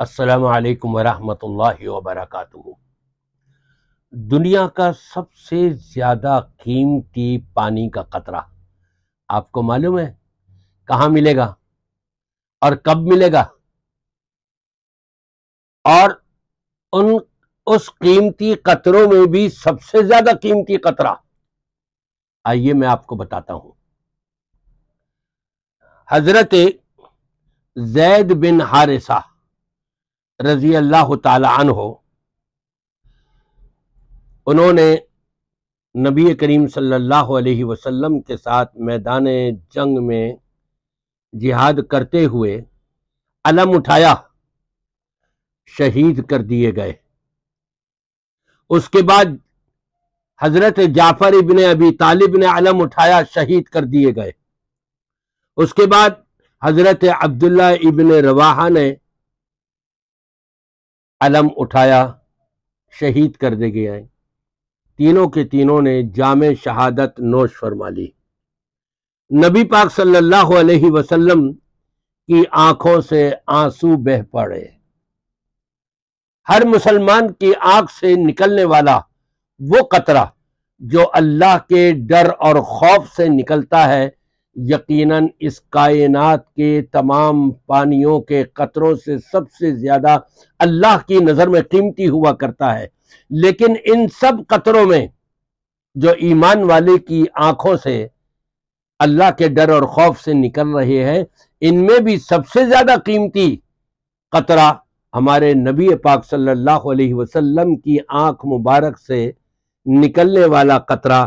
السلام علیکم ورحمۃ اللہ وبرکاتہ۔ دنیا کا سب سے زیادہ قیمتی پانی کا قطرہ آپ کو معلوم ہے کہاں ملے گا اور کب ملے گا؟ اور اس قیمتی قطروں میں بھی سب سے زیادہ قیمتی قطرہ آئیے میں آپ کو بتاتا ہوں۔ حضرت زید بن حارثہ رضی اللہ تعالی عنہ، انہوں نے نبی کریم صلی اللہ علیہ وسلم کے ساتھ میدان جنگ میں جہاد کرتے ہوئے علم اٹھایا، شہید کر دیے گئے۔ اس کے بعد حضرت جعفر ابن ابی طالب نے علم اٹھایا، شہید کر دیے گئے۔ اس کے بعد حضرت عبداللہ ابن رواحہ نے علم اٹھایا، شہید کر دے گئے۔ تینوں کے تینوں نے جام شہادت نوش فرما لی۔ نبی پاک صلی اللہ علیہ وسلم کی آنکھوں سے آنسو بہہ پڑے۔ ہر مسلمان کی آنکھ سے نکلنے والا وہ قطرہ جو اللہ کے ڈر اور خوف سے نکلتا ہے، یقیناً اس کائنات کے تمام پانیوں کے قطروں سے سب سے زیادہ اللہ کی نظر میں قیمتی ہوا کرتا ہے۔ لیکن ان سب قطروں میں جو ایمان والے کی آنکھوں سے اللہ کے ڈر اور خوف سے نکل رہے ہیں، ان میں بھی سب سے زیادہ قیمتی قطرہ ہمارے نبی پاک صلی اللہ علیہ وسلم کی آنکھ مبارک سے نکلنے والا قطرہ،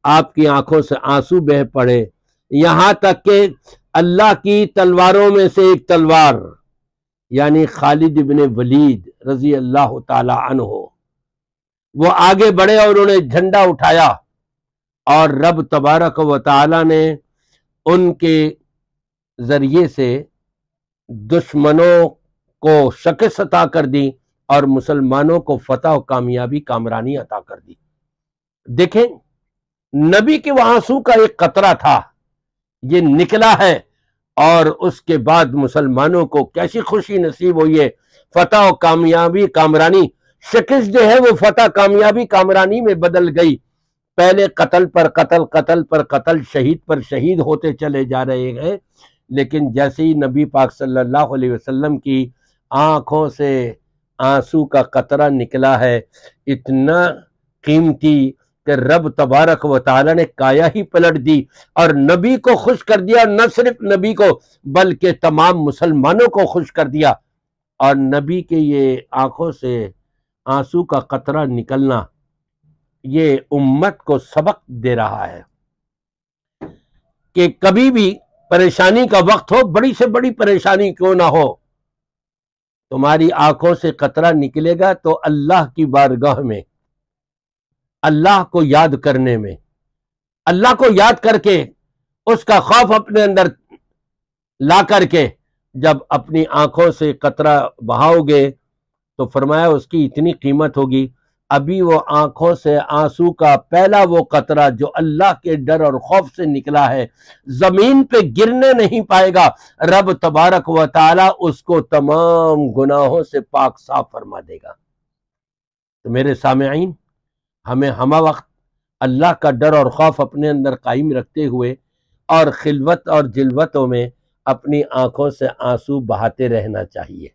آپ کی آنکھوں سے آنسو بہہ پڑے، یہاں تک کہ اللہ کی تلواروں میں سے ایک تلوار یعنی خالد بن ولید رضی اللہ تعالی عنہ، وہ آگے بڑھے اور انہوں نے جھنڈا اٹھایا، اور رب تبارک و تعالی نے ان کے ذریعے سے دشمنوں کو شکست عطا کر دی اور مسلمانوں کو فتح و کامیابی کامرانی عطا کر دی۔ دیکھیں، نبی کے وہ آنسو کا ایک قطرہ تھا، یہ نکلا ہے، اور اس کے بعد مسلمانوں کو کیسی خوشی نصیب ہوئی ہے، فتح و کامیابی کامرانی۔ شکست جو ہے وہ فتح کامیابی کامرانی میں بدل گئی۔ پہلے قتل پر قتل، قتل پر قتل، شہید پر شہید ہوتے چلے جا رہے ہیں، لیکن جیسے ہی نبی پاک صلی اللہ علیہ وسلم کی آنکھوں سے آنسو کا قطرہ نکلا ہے، اتنا قیمتی کہ رب تبارک و تعالی نے کایا ہی پلٹ دی اور نبی کو خوش کر دیا، نہ صرف نبی کو بلکہ تمام مسلمانوں کو خوش کر دیا۔ اور نبی کے یہ آنکھوں سے آنسو کا قطرہ نکلنا یہ امت کو سبق دے رہا ہے کہ کبھی بھی پریشانی کا وقت ہو، بڑی سے بڑی پریشانی کیوں نہ ہو، تمہاری آنکھوں سے قطرہ نکلے گا تو اللہ کی بارگاہ میں، اللہ کو یاد کرنے میں، اللہ کو یاد کر کے اس کا خوف اپنے اندر لا کر کے جب اپنی آنکھوں سے قطرہ بہاؤ گے تو فرمایا اس کی اتنی قیمت ہوگی۔ ابھی وہ آنکھوں سے آنسو کا پہلا وہ قطرہ جو اللہ کے ڈر اور خوف سے نکلا ہے، زمین پہ گرنے نہیں پائے گا، رب تبارک و تعالی اس کو تمام گناہوں سے پاک صاف فرما دے گا۔ تو میرے سامعین، ہمیں ہمہ وقت اللہ کا ڈر اور خوف اپنے اندر قائم رکھتے ہوئے اور خلوت اور جلوتوں میں اپنی آنکھوں سے آنسو بہاتے رہنا چاہیے۔